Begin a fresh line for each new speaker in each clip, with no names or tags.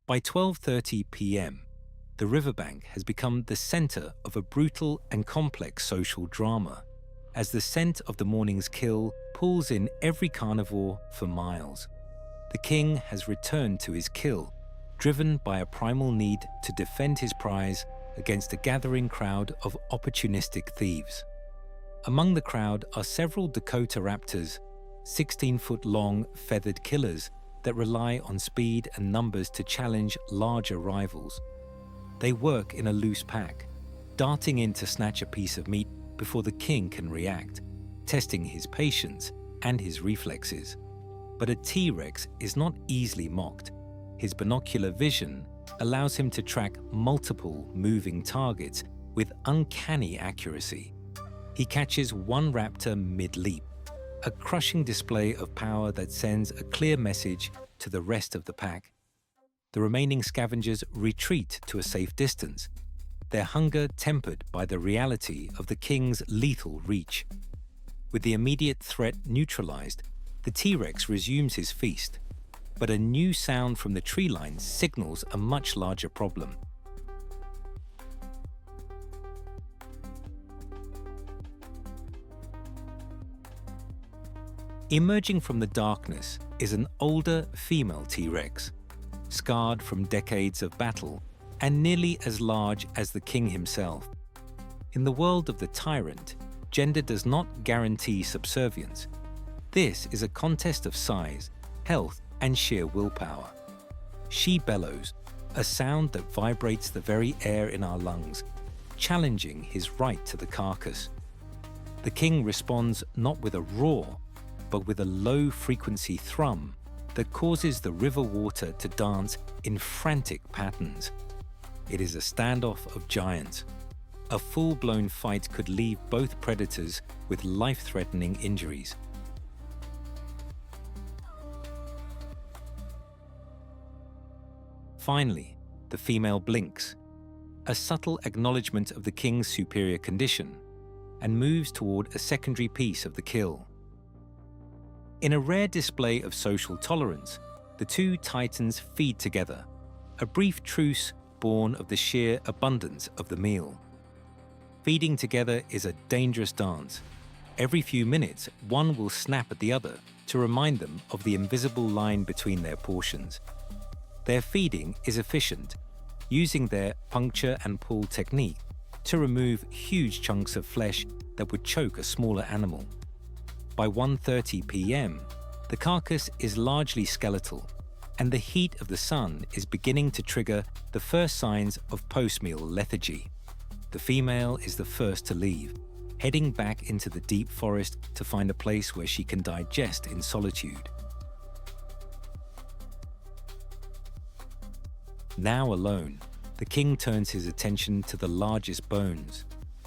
By 12:30 p.m., the riverbank has become the center of a brutal and complex social drama, as the scent of the morning's kill pulls in every carnivore for miles. The king has returned to his kill, driven by a primal need to defend his prize against a gathering crowd of opportunistic thieves. Among the crowd are several Dakota Raptors, 16-foot-long feathered killers that rely on speed and numbers to challenge larger rivals. They work in a loose pack, darting in to snatch a piece of meat before the king can react, testing his patience and his reflexes. But a T-Rex is not easily mocked. His binocular vision allows him to track multiple moving targets with uncanny accuracy. He catches one raptor mid-leap, a crushing display of power that sends a clear message to the rest of the pack. The remaining scavengers retreat to a safe distance, their hunger tempered by the reality of the king's lethal reach. With the immediate threat neutralized, the T-Rex resumes his feast, but a new sound from the treeline signals a much larger problem. Emerging from the darkness is an older female T-Rex, scarred from decades of battle and nearly as large as the king himself. In the world of the tyrant, gender does not guarantee subservience. This is a contest of size, health, and sheer willpower. She bellows, a sound that vibrates the very air in our lungs, challenging his right to the carcass. The king responds not with a roar, but with a low-frequency thrum that causes the river water to dance in frantic patterns. It is a standoff of giants. A full-blown fight could leave both predators with life-threatening injuries. Finally, the female blinks, a subtle acknowledgement of the king's superior condition, and moves toward a secondary piece of the kill. In a rare display of social tolerance, the two titans feed together, a brief truce born of the sheer abundance of the meal. Feeding together is a dangerous dance. Every few minutes, one will snap at the other to remind them of the invisible line between their portions. Their feeding is efficient, using their puncture and pull technique to remove huge chunks of flesh that would choke a smaller animal. By 1:30 p.m., the carcass is largely skeletal, and the heat of the sun is beginning to trigger the first signs of post-meal lethargy. The female is the first to leave, heading back into the deep forest to find a place where she can digest in solitude. Now alone, the king turns his attention to the largest bones.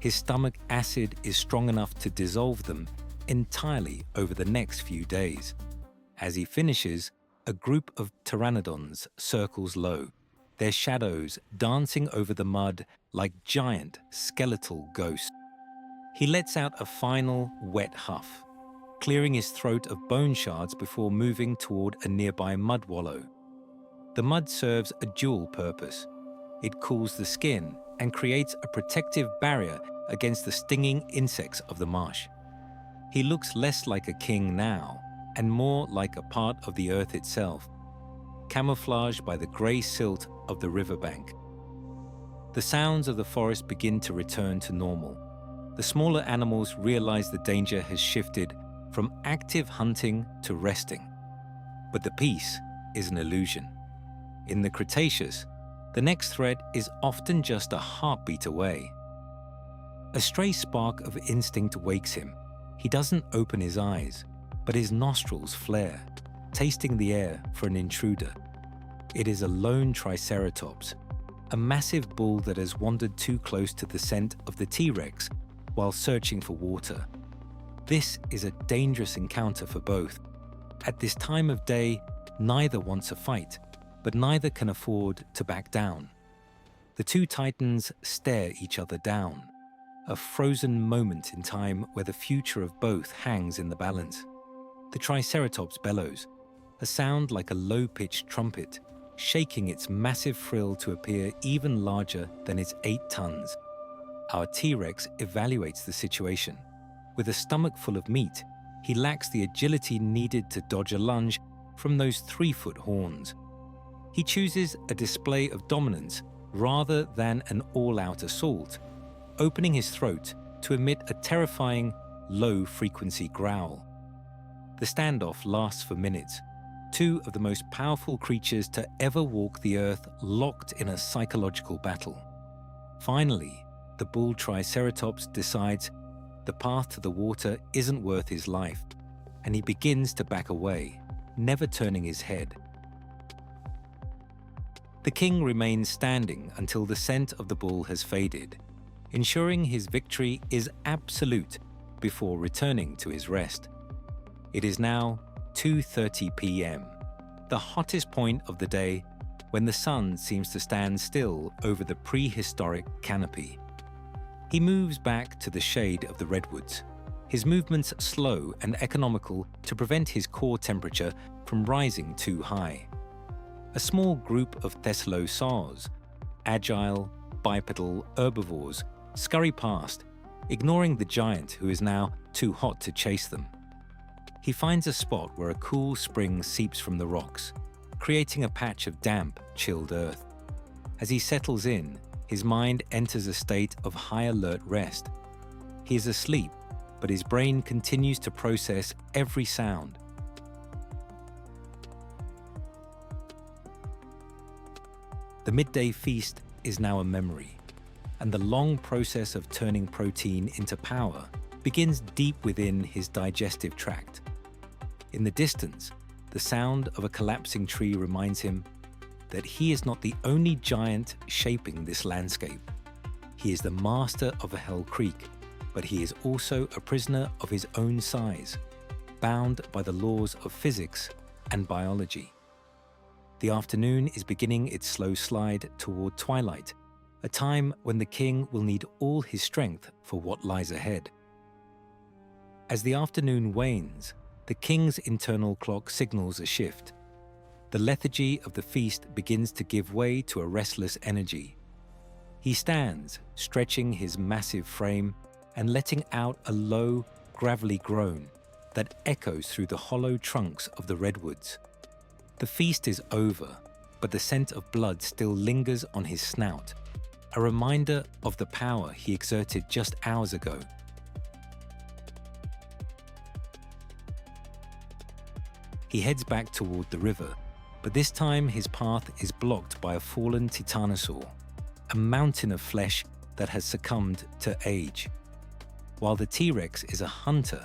His stomach acid is strong enough to dissolve them entirely over the next few days. As he finishes, a group of pteranodons circles low, their shadows dancing over the mud like giant skeletal ghosts. He lets out a final wet huff, clearing his throat of bone shards before moving toward a nearby mud wallow. The mud serves a dual purpose. It cools the skin and creates a protective barrier against the stinging insects of the marsh. He looks less like a king now and more like a part of the earth itself, camouflaged by the grey silt of the riverbank. The sounds of the forest begin to return to normal. The smaller animals realize the danger has shifted from active hunting to resting. But the peace is an illusion. In the Cretaceous, the next threat is often just a heartbeat away. A stray spark of instinct wakes him. He doesn't open his eyes, but his nostrils flare, tasting the air for an intruder. It is a lone Triceratops, a massive bull that has wandered too close to the scent of the T-Rex while searching for water. This is a dangerous encounter for both. At this time of day, neither wants a fight, but neither can afford to back down. The two titans stare each other down, a frozen moment in time where the future of both hangs in the balance. The Triceratops bellows, a sound like a low-pitched trumpet, shaking its massive frill to appear even larger than its 8 tons. Our T-Rex evaluates the situation. With a stomach full of meat, he lacks the agility needed to dodge a lunge from those 3-foot horns. He chooses a display of dominance rather than an all-out assault, opening his throat to emit a terrifying, low-frequency growl. The standoff lasts for minutes, 2 of the most powerful creatures to ever walk the earth locked in a psychological battle. Finally, the bull Triceratops decides the path to the water isn't worth his life, and he begins to back away, never turning his head. The king remains standing until the scent of the bull has faded, ensuring his victory is absolute before returning to his rest. It is now 2:30 p.m., the hottest point of the day, when the sun seems to stand still over the prehistoric canopy. He moves back to the shade of the redwoods, his movements slow and economical to prevent his core temperature from rising too high. A small group of thescelosaurs, agile, bipedal herbivores, scurry past, ignoring the giant who is now too hot to chase them. He finds a spot where a cool spring seeps from the rocks, creating a patch of damp, chilled earth. As he settles in, his mind enters a state of high alert rest. He is asleep, but his brain continues to process every sound. The midday feast is now a memory, and the long process of turning protein into power begins deep within his digestive tract. In the distance, the sound of a collapsing tree reminds him that he is not the only giant shaping this landscape. He is the master of a Hell Creek, but he is also a prisoner of his own size, bound by the laws of physics and biology. The afternoon is beginning its slow slide toward twilight, a time when the king will need all his strength for what lies ahead. As the afternoon wanes, the king's internal clock signals a shift. The lethargy of the feast begins to give way to a restless energy. He stands, stretching his massive frame and letting out a low, gravelly groan that echoes through the hollow trunks of the redwoods. The feast is over, but the scent of blood still lingers on his snout, a reminder of the power he exerted just hours ago. He heads back toward the river, but this time his path is blocked by a fallen titanosaur, a mountain of flesh that has succumbed to age. While the T-Rex is a hunter,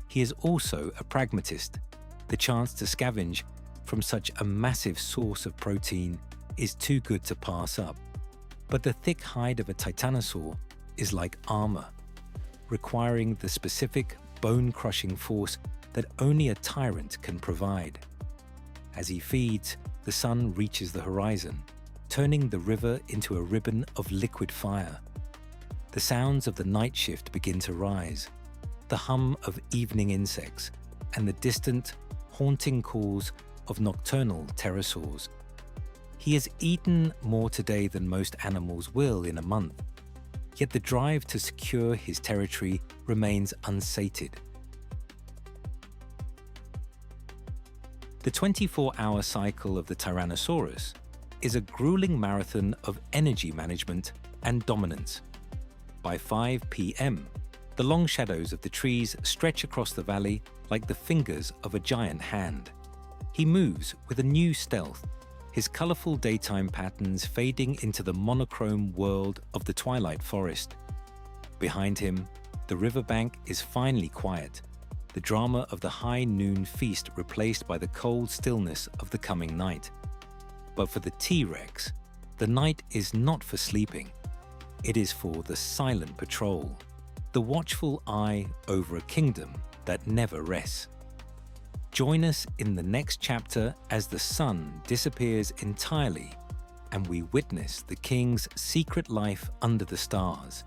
he is also a pragmatist. The chance to scavenge from such a massive source of protein is too good to pass up. But the thick hide of a titanosaur is like armor, requiring the specific bone-crushing force that only a tyrant can provide. As he feeds, the sun reaches the horizon, turning the river into a ribbon of liquid fire. The sounds of the night shift begin to rise, the hum of evening insects, and the distant, haunting calls of nocturnal pterosaurs. He has eaten more today than most animals will in a month, yet the drive to secure his territory remains unsated. The 24-hour cycle of the Tyrannosaurus is a grueling marathon of energy management and dominance. By 5 p.m., the long shadows of the trees stretch across the valley like the fingers of a giant hand. He moves with a new stealth, his colorful daytime patterns fading into the monochrome world of the twilight forest. Behind him, the riverbank is finally quiet, the drama of the high noon feast replaced by the cold stillness of the coming night. But for the T-Rex, the night is not for sleeping. It is for the silent patrol, the watchful eye over a kingdom that never rests. Join us in the next chapter as the sun disappears entirely and we witness the king's secret life under the stars.